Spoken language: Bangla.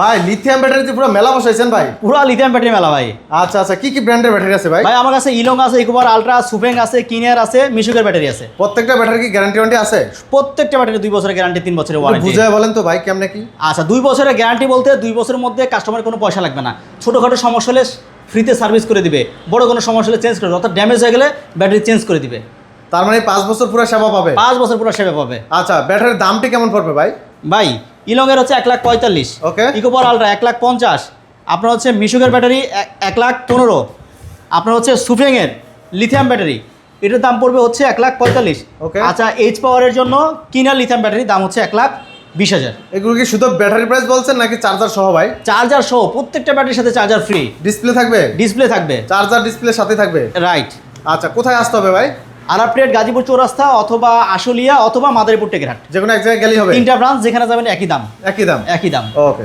ভাই লিথিয়াম ব্যাটারিতে পুরো মেলা বসাইছেন ভাই। পুরো লিথিয়াম ব্যাটারি মেলা ভাই। আচ্ছা আচ্ছা, কি কি ব্র্যান্ডের ব্যাটারি আছে ভাই? ভাই আমার কাছে ইলং আছে, ইকোবার আলট্রা, সুফেং আছে, কিনিয়ার আছে, মিশুকের ব্যাটারি আছে। প্রত্যেকটা ব্যাটারি কি গ্যারান্টি ওয়ারেন্টি আছে? প্রত্যেকটা ব্যাটারি 2 বছরের গ্যারান্টি, 3 বছরের ওয়ারেন্টি। বুঝায় বলেন তো ভাই কেমনে কি? আচ্ছা, 2 বছরের গ্যারান্টি বলতে 2 বছরের মধ্যে কাস্টমারের কোনো পয়সা লাগবে না। ছোটোখাটো সমস্যা হলে ফ্রিতে সার্ভিস করে দিবে, বড় কোনো সমস্যা হলে চেঞ্জ করে দেবে, অর্থাৎ ড্যামেজ হয়ে গেলে ব্যাটারি চেঞ্জ করে দিবে। তার মানে 5 বছর পুরো সেবা পাবে? 5 বছর পুরো সেবা পাবে। আচ্ছা, ব্যাটারির দামটি কেমন পড়বে ভাই? ভাই ইলংয়ের হচ্ছে 1,45,000, ওকে। ইকোপার আলট্রা 1,50,000, আপনার হচ্ছে মিশুকের ব্যাটারি 1,15,000, আপনার হচ্ছে সুফেংয়ের লিথিয়াম ব্যাটারি এটার দাম পড়বে হচ্ছে 1,45,000। ওকে। আচ্ছা, এইচ পাওয়ারের জন্য কিনার লিথিয়াম ব্যাটারির দাম হচ্ছে 1,20,000। এগুলো কি শুধু ব্যাটারি প্রাইস বলছেন নাকি চার্জার সহ ভাই? চার্জার সহ, প্রত্যেকটা ব্যাটারির সাথে চার্জার ফ্রি, ডিসপ্লে থাকবে? ডিসপ্লে থাকবে। চার্জার ডিসপ্লে সাথে থাকবে? রাইট। আচ্ছা, কোথায় আসতে হবে ভাই? আরাপটেট, গাজীপুর চৌরাস্তা, অথবা আশুলিয়া, অথবা মাদারীপুর টেকেরহাট, যে কোনো এক জায়গায় গেলেই হবে? 3টা ব্রাঞ্চ, যেখানে যাবেন একই দাম। একই দাম? একই দাম। ওকে।